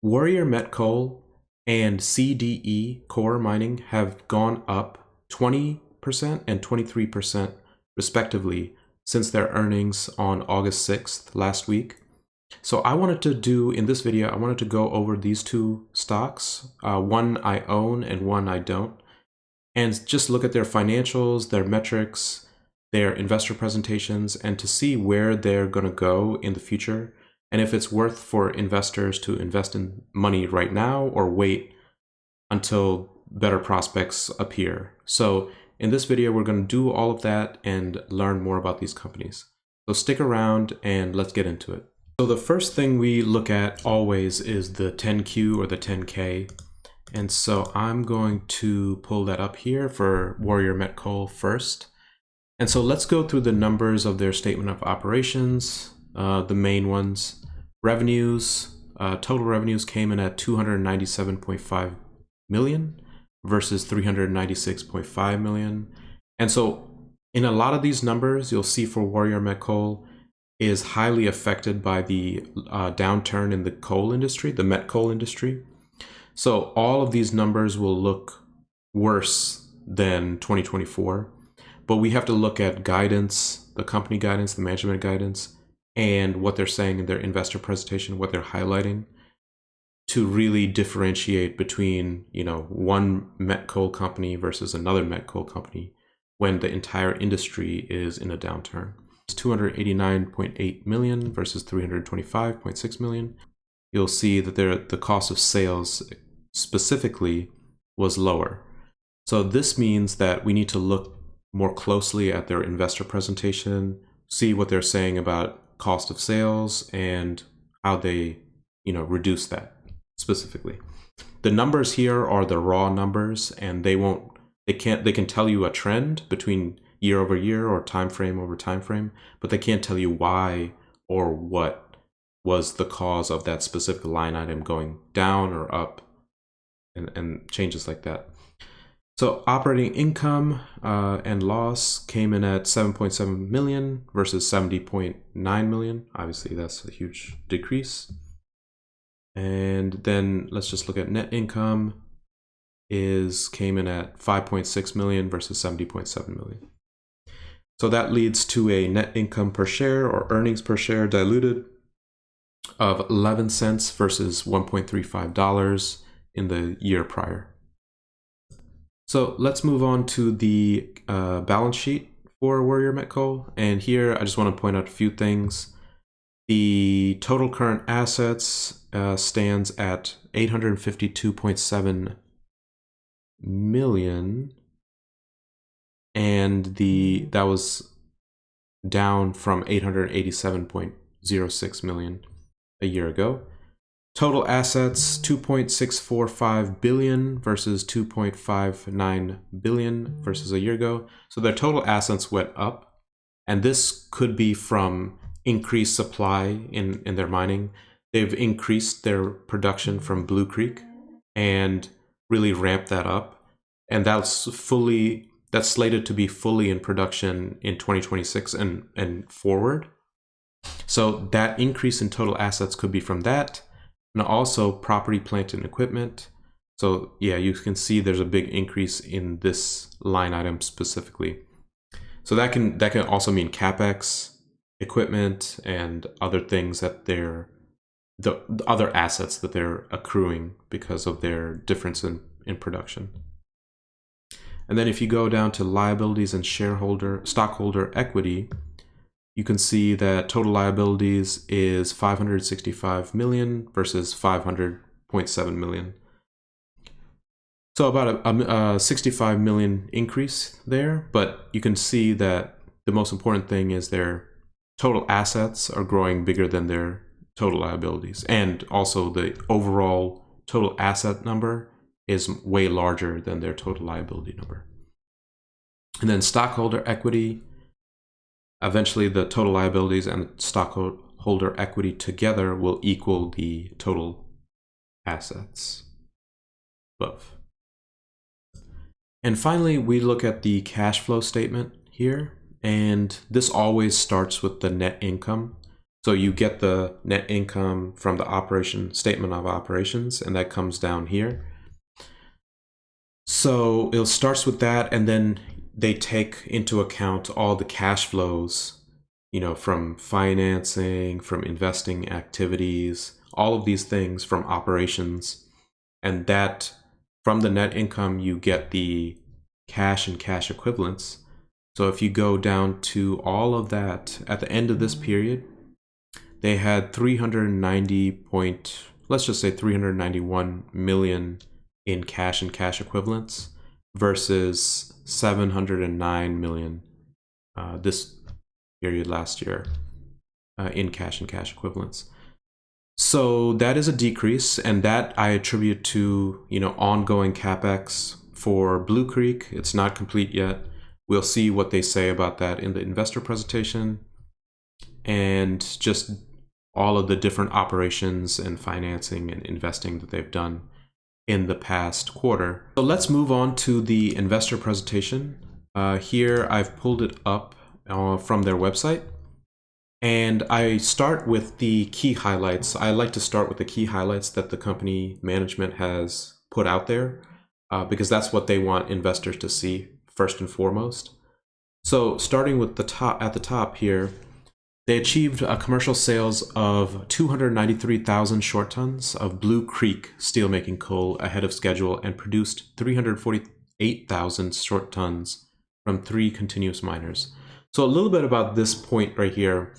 Warrior Met Coal and CDE Coeur mining have gone up 20% and 23% respectively since their earnings on August 6th last week. So I wanted to do, in this video, I wanted to go over these two stocks, one I own and one I don't, and just look at their financials, their metrics, their investor presentations, and to see where they're going to go in the future, and if it's worth for investors to invest in money right now or wait until better prospects appear. So in this video, we're going to do all of that and learn more about these companies. So stick around and let's get into it. So the first thing we look at always is the 10Q or the 10K. And so I'm going to pull that up here for Warrior Met Coal first. And so let's go through the numbers of their statement of operations, the main ones. Revenues, total revenues came in at 297.5 million versus 396.5 million. And so in a lot of these numbers, you'll see for Warrior Met Coal is highly affected by the downturn in the coal industry, the met coal industry. So all of these numbers will look worse than 2024, but we have to look at guidance, the company guidance, the management guidance, and what they're saying in their investor presentation, what they're highlighting, to really differentiate between, one met coal company versus another met coal company when the entire industry is in a downturn. It's 289.8 million versus 325.6 million. You'll see that the cost of sales specifically was lower. So this means that we need to look more closely at their investor presentation, see what they're saying about cost of sales and how they, reduce that specifically. The numbers here are the raw numbers, and they can tell you a trend between year over year or time frame over time frame, but they can't tell you why or what was the cause of that specific line item going down or up, and changes like that. So operating income and loss came in at 7.7 million versus 70.9 million. Obviously, that's a huge decrease. And then let's just look at net income came in at 5.6 million versus 70.7 million. So that leads to a net income per share or earnings per share diluted of 11 cents versus $1.35 in the year prior. So let's move on to the balance sheet for Warrior Met Coal. And here I just want to point out a few things. The total current assets stands at 852.7 million. And that was down from 887.06 million a year ago. Total assets, 2.645 billion versus 2.59 billion versus a year ago. So their total assets went up, and this could be from increased supply in their mining. They've increased their production from Blue Creek and really ramped that up. And that's slated to be fully in production in 2026 and forward. So that increase in total assets could be from that. And also property, plant, and equipment. So yeah, you can see there's a big increase in this line item specifically. So that can also mean CapEx, equipment, and other things that the other assets that they're accruing because of their difference in production. And then if you go down to liabilities and stockholder equity, you can see that total liabilities is 565 million versus 500.7 million. So about a 65 million increase there, but you can see that the most important thing is their total assets are growing bigger than their total liabilities. And also the overall total asset number is way larger than their total liability number. And then stockholder equity, eventually the total liabilities and stockholder equity together will equal the total assets above. And finally, we look at the cash flow statement here, and this always starts with the net income. So you get the net income from the operation statement of operations, and that comes down here. So it starts with that, and then they take into account all the cash flows, from financing, from investing activities, all of these things from operations. And that from the net income, you get the cash and cash equivalents. So if you go down to all of that at the end of this period, they had 391 million in cash and cash equivalents versus 709 million this period last year in cash and cash equivalents. So that is a decrease, and that I attribute to ongoing capex for Blue Creek. It's not complete yet. We'll see what they say about that in the investor presentation, and just all of the different operations and financing and investing that they've done in the past quarter. So let's move on to the investor presentation. Here I've pulled it up from their website, and I start with the key highlights. I like to start with the key highlights that the company management has put out there because that's what they want investors to see first and foremost. So starting with the top, at the top here, they achieved a commercial sales of 293,000 short tons of Blue Creek steelmaking coal ahead of schedule and produced 348,000 short tons from 3 continuous miners. So a little bit about this point right here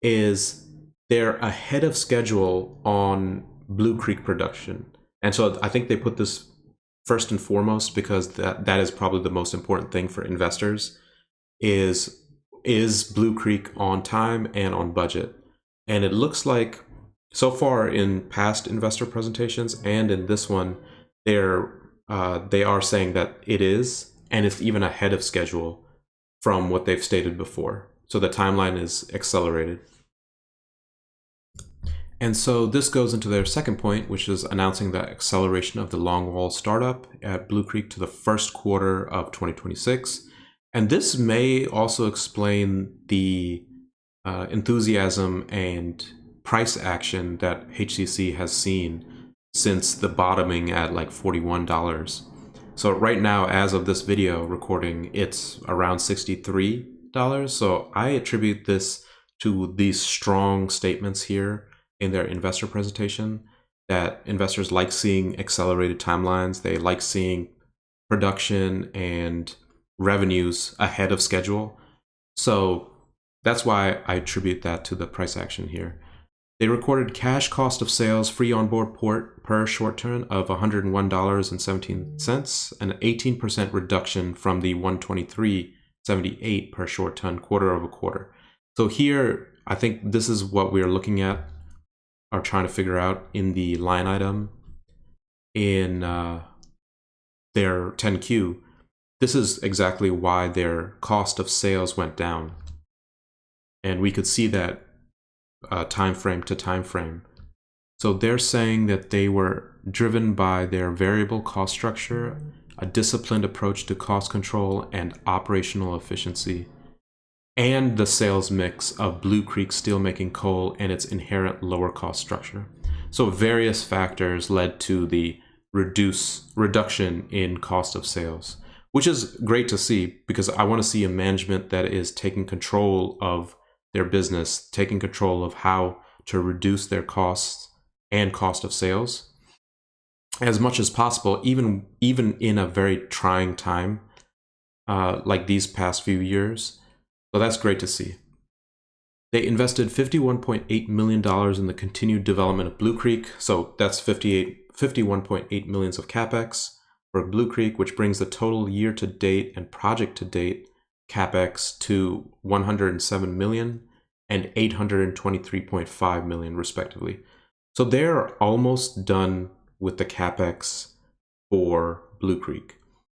is they're ahead of schedule on Blue Creek production. And so I think they put this first and foremost because that is probably the most important thing for investors is Blue Creek on time and on budget. And it looks like so far in past investor presentations and in this one, they are saying that it is, and it's even ahead of schedule from what they've stated before. So the timeline is accelerated. And so this goes into their second point, which is announcing the acceleration of the longwall startup at Blue Creek to the first quarter of 2026. And this may also explain the enthusiasm and price action that HCC has seen since the bottoming at like $41. So right now, as of this video recording, it's around $63. So I attribute this to these strong statements here in their investor presentation that investors like seeing accelerated timelines. They like seeing production and revenues ahead of schedule. So that's why I attribute that to the price action here. They recorded cash cost of sales free onboard port per short ton of $101.17, an 18% reduction from the $123.78 per short ton quarter over quarter. So here, I think this is what we're looking at or trying to figure out in the line item in their 10Q. This is exactly why their cost of sales went down. And we could see that time frame to time frame. So they're saying that they were driven by their variable cost structure, a disciplined approach to cost control and operational efficiency, and the sales mix of Blue Creek steelmaking coal and its inherent lower cost structure. So various factors led to the reduction in cost of sales, which is great to see because I want to see a management that is taking control of their business, taking control of how to reduce their costs and cost of sales as much as possible, even in a very trying time like these past few years. So that's great to see. They invested $51.8 million in the continued development of Blue Creek. So that's 51.8 million of capex for Blue Creek, which brings the total year to date and project to date capex to 107 million and 823.5 million respectively. So they're almost done with the capex for Blue Creek.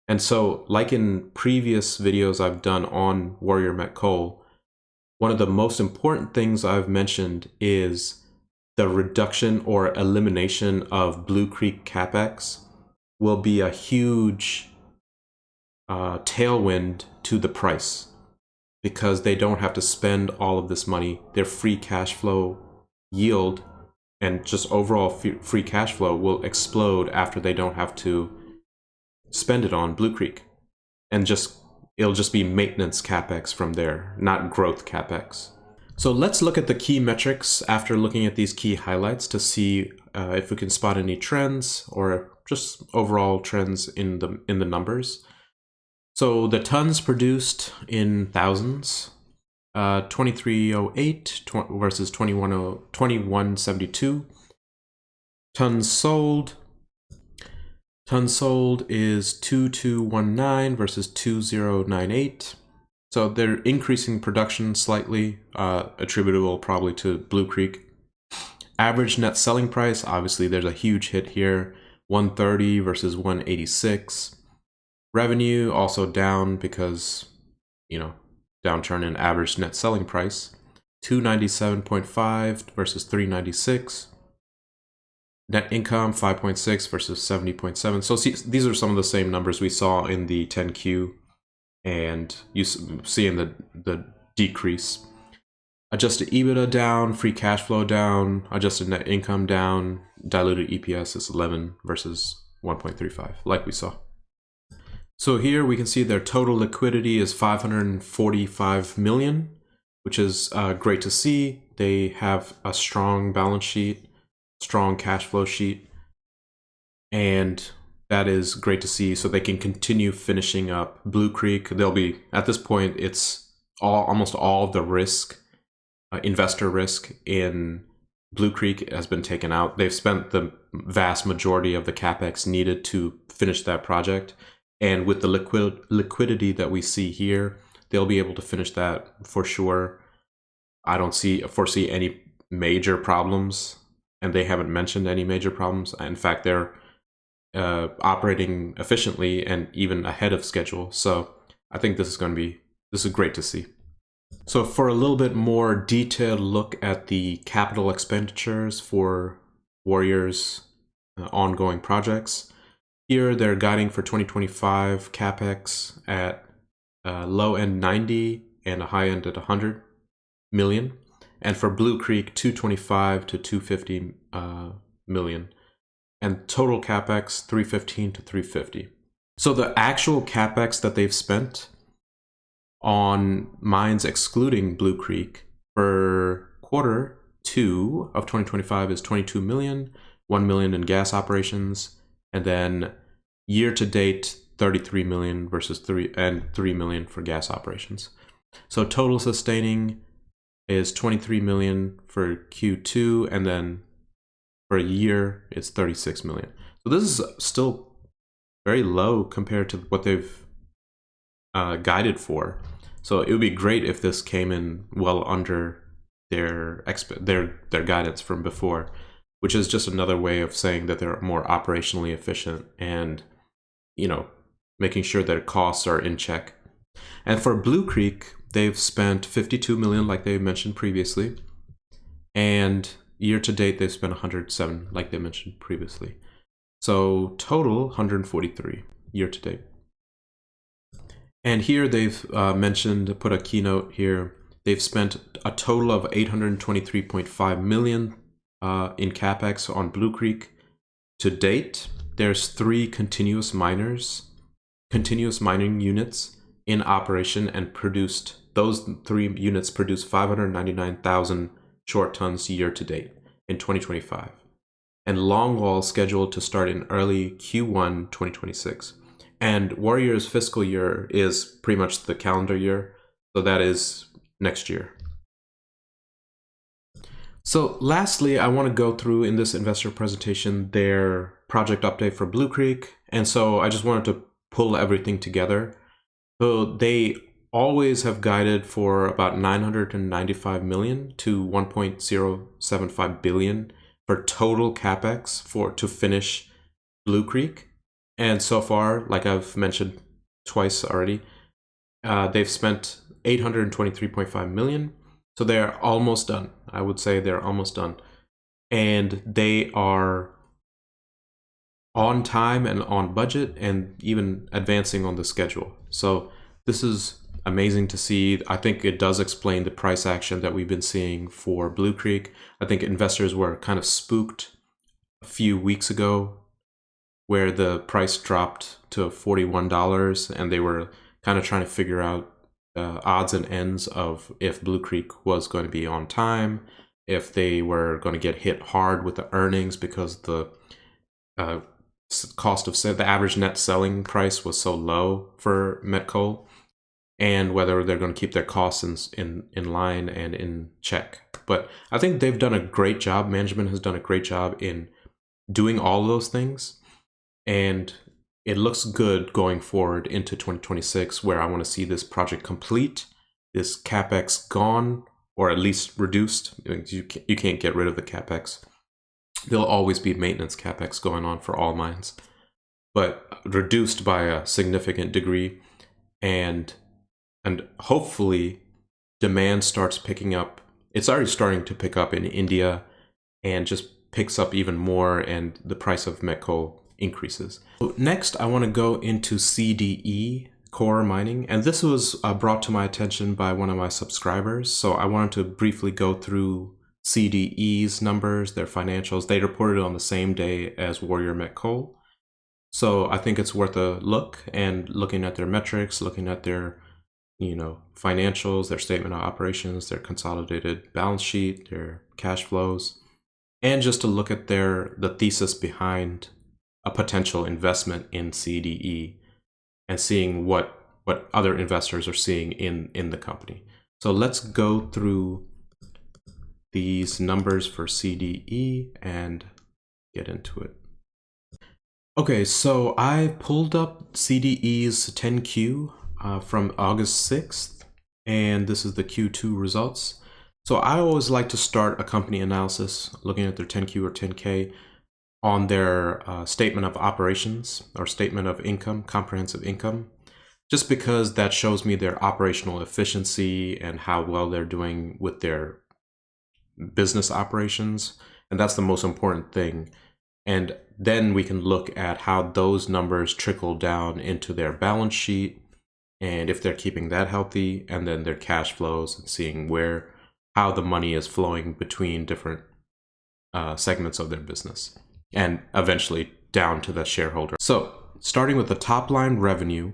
And so, like in previous videos I've done on Warrior Met Coal, one of the most important things I've mentioned is the reduction or elimination of Blue Creek capex will be a huge tailwind to the price, because they don't have to spend all of this money. Their free cash flow yield and just overall free cash flow will explode after they don't have to spend it on Blue Creek. And it'll just be maintenance capex from there, not growth capex. So let's look at the key metrics after looking at these key highlights to see if we can spot any trends or just overall trends in the numbers. So the tons produced in thousands, 2308 versus 2172. Tons sold is 2219 versus 2098. So they're increasing production slightly, attributable probably to Blue Creek. Average net selling price, obviously there's a huge hit here, 130 versus 186. Revenue also down because, downturn in average net selling price, 297.5 versus 396. Net income 5.6 versus 70.7. So these are some of the same numbers we saw in the 10Q, and you see in the decrease. Adjusted EBITDA down, free cash flow down, adjusted net income down, diluted EPS is 11 versus 1.35, like we saw. So here we can see their total liquidity is 545 million, which is great to see. They have a strong balance sheet, strong cash flow sheet, and that is great to see. So they can continue finishing up Blue Creek. They'll be, at this point, it's almost all of the risk, investor risk in Blue Creek has been taken out. They've spent the vast majority of the capex needed to finish that project. And with the liquidity that we see here, they'll be able to finish that for sure. I don't foresee any major problems, and they haven't mentioned any major problems. In fact, they're operating efficiently and even ahead of schedule. So I think this is great to see. So for a little bit more detailed look at the capital expenditures for Warrior's ongoing projects, here they're guiding for 2025 capex at low end 90 and a high end at 100 million, and for Blue Creek 225 to 250 million, and total capex 315 to 350. So the actual capex that they've spent on mines excluding Blue Creek for quarter 2 of 2025 is 22 million, 1 million in gas operations, and then year to date 33 million versus 3 million for gas operations. So total sustaining is 23 million for Q2, and then for a year it's 36 million. So this is still very low compared to what they've guided for. So it would be great if this came in well under their guidance from before, which is just another way of saying that they're more operationally efficient and, making sure their costs are in check. And for Blue Creek, they've spent 52 million, like they mentioned previously, and year to date they've spent 107, like they mentioned previously. So total 143 year to date. And here they've put a keynote here. They've spent a total of 823.5 million in capex on Blue Creek to date. There's 3 continuous mining units in operation, and those 3 units produced 599,000 short tons year to date in 2025, and longwall scheduled to start in early Q1 2026. And Warrior's fiscal year is pretty much the calendar year, so that is next year. So lastly, I want to go through in this investor presentation their project update for Blue Creek. And so I just wanted to pull everything together. So they always have guided for about 995 million to 1.075 billion for total capex to finish Blue Creek. And so far, like I've mentioned twice already, they've spent 823.5 million. So they're almost done. I would say they're almost done. And they are on time and on budget and even advancing on the schedule. So this is amazing to see. I think it does explain the price action that we've been seeing for Blue Creek. I think investors were kind of spooked a few weeks ago where the price dropped to $41 and they were kind of trying to figure out odds and ends of if Blue Creek was going to be on time, if they were going to get hit hard with the earnings because the cost of the average net selling price was so low for met coal, and whether they're going to keep their costs in line and in check. But I think they've done a great job. Management has done a great job in doing all of those things, and it looks good going forward into 2026, where I want to see this project complete, this CapEx gone, or at least reduced. You can't get rid of the CapEx. There'll always be maintenance CapEx going on for all mines, but reduced by a significant degree, and hopefully demand starts picking up. It's already starting to pick up in India and just picks up even more, and the price of met coal increases. So next, I want to go into CDE, Coeur Mining, and this was brought to my attention by one of my subscribers. So I wanted to briefly go through CDE's numbers, their financials. They reported on the same day as Warrior Met Coal. So I think it's worth a look, and looking at their metrics, looking at their financials, their statement of operations, their consolidated balance sheet, their cash flows, and just to look at the thesis behind a potential investment in CDE and seeing what other investors are seeing in the company. So let's go through these numbers for CDE and get into it. Okay, so I pulled up CDE's 10Q from August 6th, and this is the Q2 results. So I always like to start a company analysis looking at their 10Q or 10K on their statement of operations or statement of income, comprehensive income, just because that shows me their operational efficiency and how well they're doing with their business operations. And that's the most important thing. And then we can look at how those numbers trickle down into their balance sheet, and if they're keeping that healthy, and then their cash flows, and seeing how the money is flowing between different segments of their business, and eventually down to the shareholder. So starting with the top line revenue,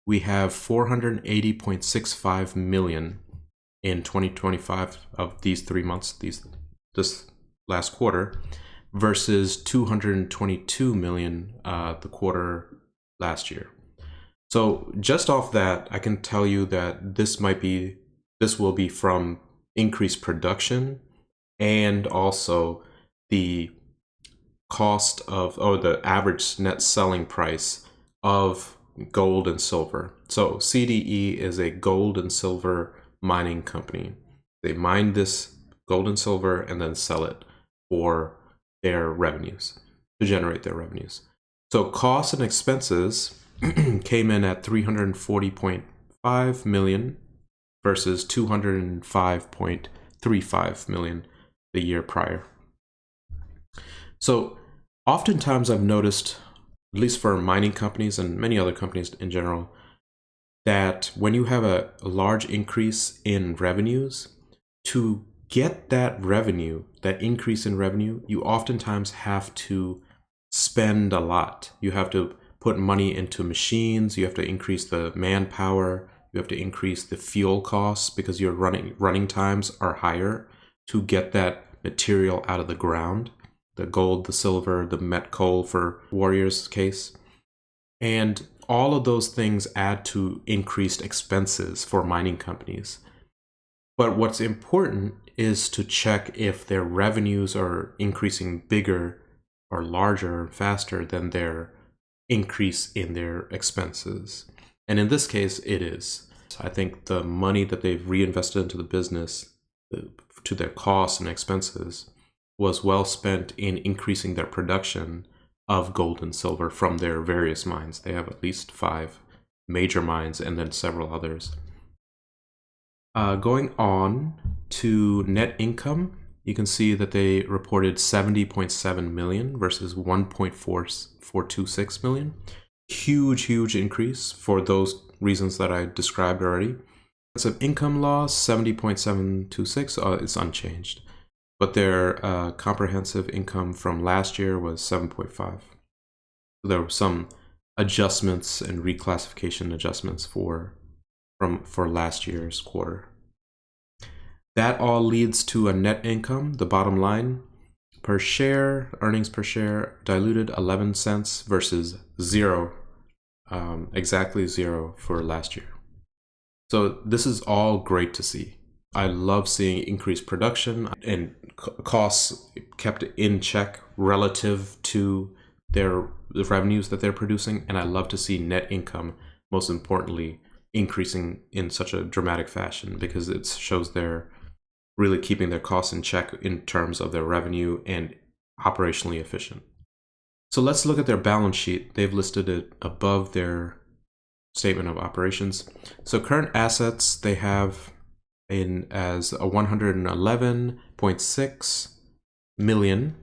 we have $480.65 million in 2025 of these 3 months, this last quarter, versus $222 million the quarter last year. So just off that, I can tell you that this will be from increased production, and also the cost of, or the average net selling price of gold and silver. So CDE is a gold and silver mining company. They mine this gold and silver and then sell it for their revenues, to generate their revenues. So costs and expenses came in at $340.5 million versus $205.35 million the year prior. So oftentimes I've noticed, at least for mining companies and many other companies in general, that when you have a large increase in revenues, to get that revenue, that increase in revenue, you oftentimes have to spend a lot. You have to put money into machines, you have to increase the manpower, you have to increase the fuel costs because your running times are higher to get that material out of the ground, the gold, the silver, the met coal for Warrior's case. And all of those things add to increased expenses for mining companies. But what's important is to check if their revenues are increasing bigger or larger, faster than their increase in their expenses. And in this case, it is. So I think the money that they've reinvested into the business, to their costs and expenses, was well spent in increasing their production of gold and silver from their various mines. They have at least 5 major mines and then several others. Going on to net income, you can see that they reported $70.7 million versus $1.426 million. Huge increase for those reasons that I described already. Income loss 70.726 is unchanged, but their comprehensive income from last year was 7.5. There were some adjustments and reclassification adjustments for last year's quarter. That all leads to a net income, the bottom line, per share, earnings per share, diluted 11 cents versus zero, exactly zero for last year. So this is all great to see. I love seeing increased production and costs kept in check relative to the revenues that they're producing. And I love to see net income, most importantly, increasing in such a dramatic fashion, because it shows they're really keeping their costs in check in terms of their revenue and operationally efficient. So let's look at their balance sheet. They've listed it above their statement of operations. So current assets they have in as a 111.6 million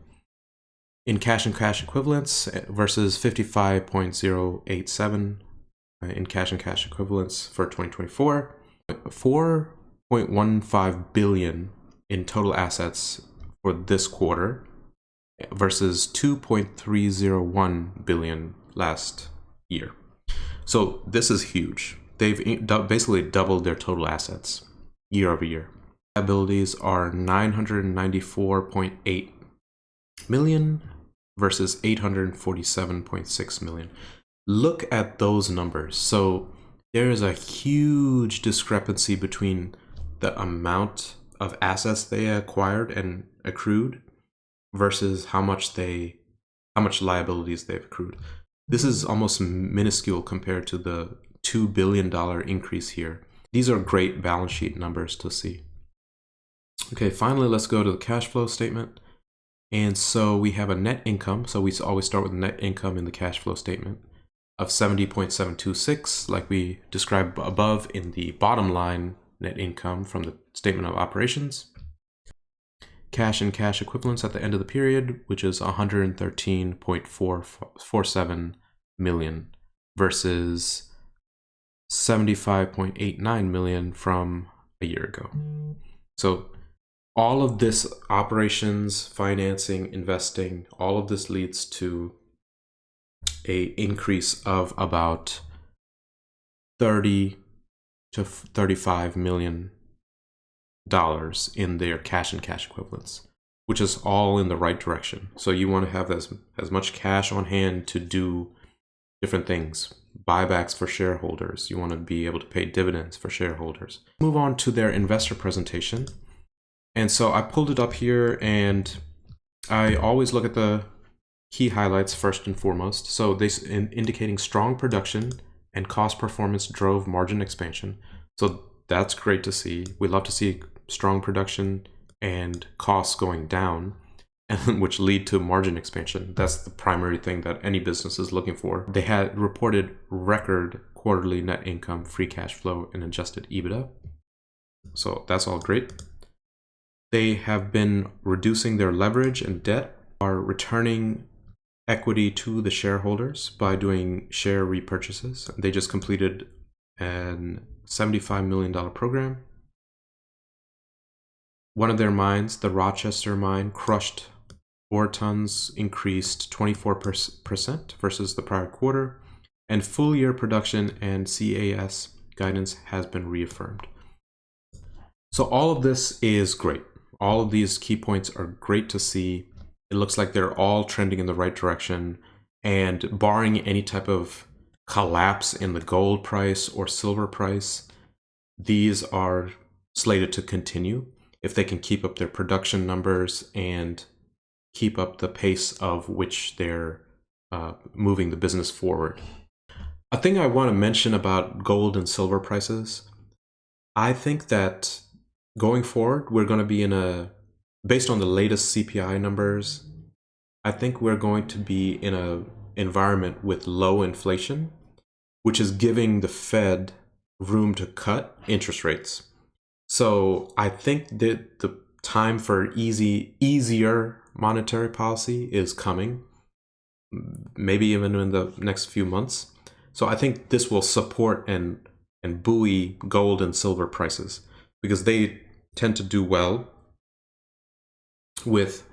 in cash and cash equivalents versus 55.087 in cash and cash equivalents for 2024. 4.15 billion in total assets for this quarter versus 2.301 billion last year. So this is huge. They've basically doubled their total assets year over year. Liabilities are 994.8 million versus 847.6 million. Look at those numbers. So there is a huge discrepancy between the amount of assets they acquired and accrued versus how much liabilities they've accrued. This is almost minuscule compared to the $2 billion increase here. These are great balance sheet numbers to see. Okay, finally, let's go to the cash flow statement. And so we have a net income. So we always start with net income in the cash flow statement of 70.726, like we described above in the bottom line net income from the statement of operations. Cash and cash equivalents at the end of the period, which is 113.447 million versus 75.89 million from a year ago. So all of this operations, financing, investing, all of this leads to a increase of about 30 to 35 million dollars in their cash and cash equivalents, which is all in the right direction. So you want to have as much cash on hand to do different things, buybacks for shareholders. You want to be able to pay dividends for shareholders. Move on to their investor presentation. And so I pulled it up here, and I always look at the key highlights first and foremost. So they indicating strong production and cost performance drove margin expansion. So that's great to see. We love to see strong production and costs going down, and which lead to margin expansion. That's the primary thing that any business is looking for. They had reported record quarterly net income, free cash flow, and adjusted EBITDA. So that's all great. They have been reducing their leverage and debt, are returning equity to the shareholders by doing share repurchases. They just completed a $75 million program. One of their mines, the Rochester mine, crushed ore tons increased 24% versus the prior quarter, and full year production and CAS guidance has been reaffirmed. So all of this is great. All of these key points are great to see. It looks like they're all trending in the right direction, and barring any type of collapse in the gold price or silver price, these are slated to continue if they can keep up their production numbers and keep up the pace of which they're moving the business forward. A thing I want to mention about gold and silver prices, I think that going forward, we're going to be based on the latest CPI numbers, I think we're going to be in an environment with low inflation, which is giving the Fed room to cut interest rates. So I think that the time for easier monetary policy is coming, maybe even in the next few months. So I think this will support and and buoy gold and silver prices, because they tend to do well with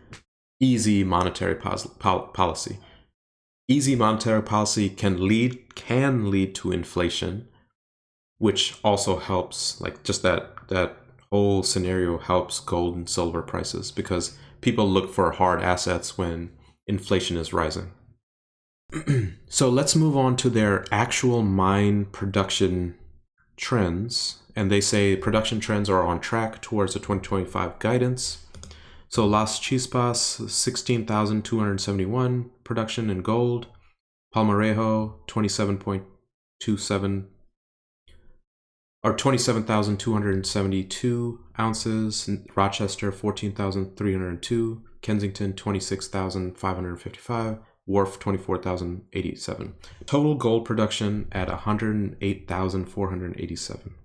easy monetary policy. Easy monetary policy can lead to inflation, which also helps, like just that whole scenario helps gold and silver prices, because people look for hard assets when inflation is rising. So let's move on to their actual mine production trends. And they say production trends are on track towards the 2025 guidance. So Las Chispas, 16,271 production in gold. Palmarejo, 27.27 or 27,272 ounces. Rochester, 14,302. Kensington, 26,555. Wharf, 24,087. Total gold production at 108,487.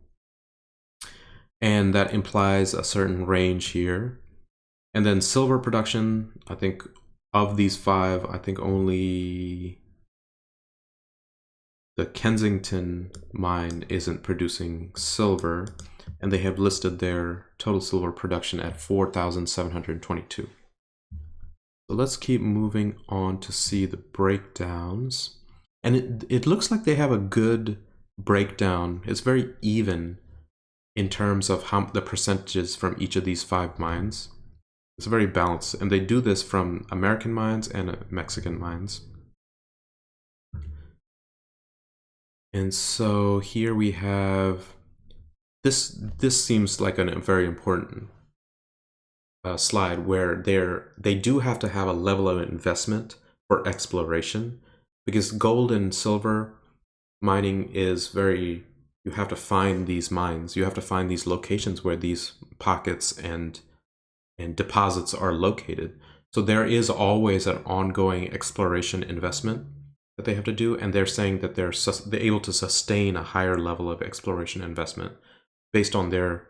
And that implies a certain range here. And then silver production, I think of these five, I think only the Kensington mine isn't producing silver, and they have listed their total silver production at 4,722. So let's keep moving on to see the breakdowns. And it looks like they have a good breakdown. It's very even in terms of how the percentages from each of these five mines. It's very balanced, and they do this from American mines and Mexican mines. And so here we have this seems like a very important slide, where they do have to have a level of investment for exploration, because gold and silver mining is very, you have to find these mines, you have to find these locations where these pockets and deposits are located. So there is always an ongoing exploration investment that they have to do, and they're saying that they're able to sustain a higher level of exploration investment based on their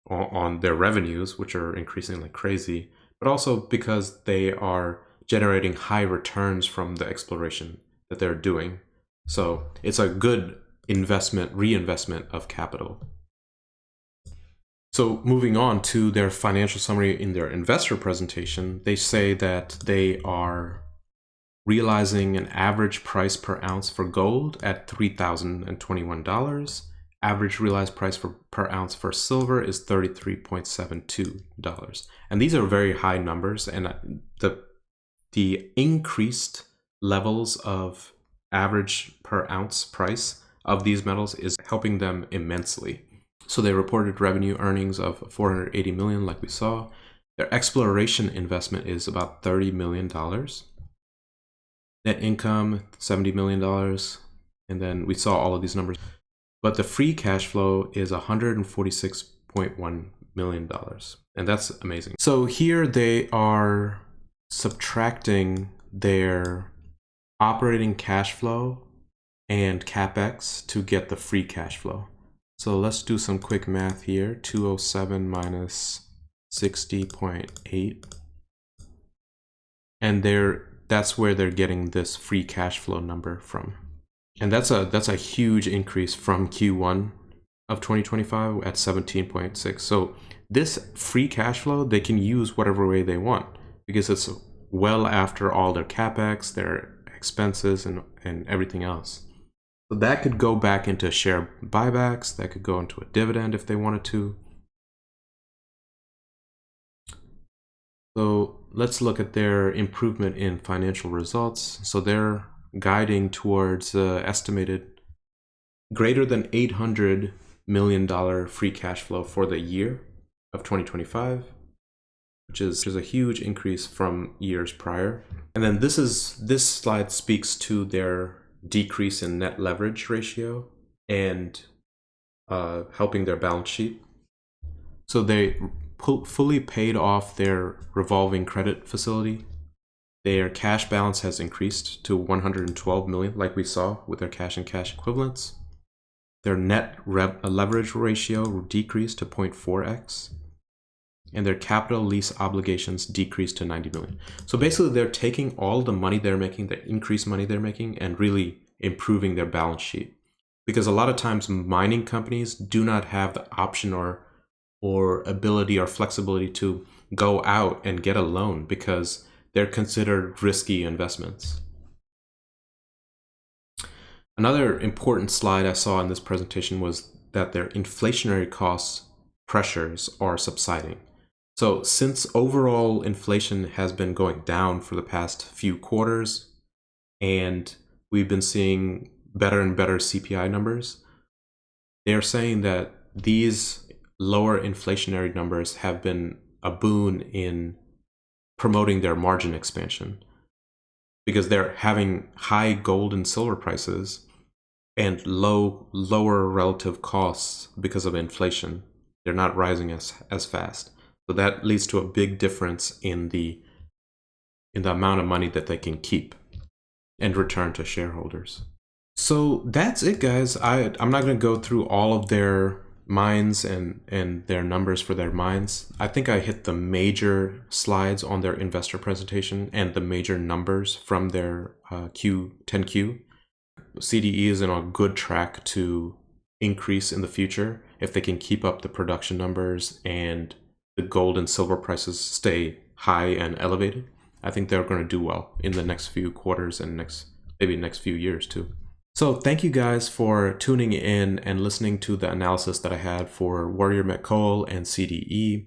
revenues, which are increasing like crazy, but also because they are generating high returns from the exploration that they're doing. So it's a good reinvestment of capital. So moving on to their financial summary in their investor presentation, they say that they are realizing an average price per ounce for gold at $3,021. Average realized price per ounce for silver is $33.72. And these are very high numbers, and the increased levels of average per ounce price of these metals is helping them immensely. So they reported revenue earnings of $480 million, like we saw. Their exploration investment is about $30 million. Net income, $70 million. And then we saw all of these numbers. But the free cash flow is $146.1 million. And that's amazing. So here they are subtracting their operating cash flow and CapEx to get the free cash flow. So let's do some quick math here. 207 minus 60.8. And that's where they're getting this free cash flow number from. And that's a huge increase from Q1 of 2025 at 17.6. So this free cash flow, they can use whatever way they want, because it's well after all their CapEx, their expenses, and everything else. So that could go back into share buybacks, that could go into a dividend if they wanted to. So let's look at their improvement in financial results. So they're guiding towards estimated greater than $800 million free cash flow for the year of 2025, which is a huge increase from years prior. And then this slide speaks to their decrease in net leverage ratio and helping their balance sheet. So they fully paid off their revolving credit facility. Their cash balance has increased to $112 million, like we saw with their cash and cash equivalents. Their net leverage ratio decreased to 0.4x. And their capital lease obligations decreased to $90 million. So basically, they're taking all the money they're making, the increased money they're making, and really improving their balance sheet. because a lot of times mining companies do not have the option or ability or flexibility to go out and get a loan because they're considered risky investments. Another important slide I saw in this presentation was that their inflationary cost pressures are subsiding. So since overall inflation has been going down for the past few quarters, and we've been seeing better and better CPI numbers, they're saying that these lower inflationary numbers have been a boon in promoting their margin expansion because they're having high gold and silver prices and lower relative costs because of inflation. They're not rising as fast. So that leads to a big difference in the amount of money that they can keep and return to shareholders. So that's it, guys. I'm not going to go through all of their mines and their numbers for their mines. I think I hit the major slides on their investor presentation and the major numbers from their Q10Q. CDE is on a good track to increase in the future if they can keep up the production numbers and the gold and silver prices stay high and elevated. I think they're going to do well in the next few quarters and maybe next few years too. So thank you guys for tuning in and listening to the analysis that I had for Warrior Met Coal and CDE.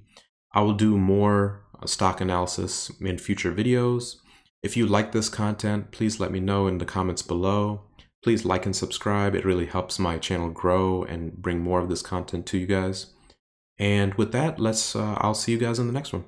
I will do more stock analysis in future videos. If you like this content, please let me know in the comments below. Please like and subscribe. It really helps my channel grow and bring more of this content to you guys. And with that, I'll see you guys in the next one.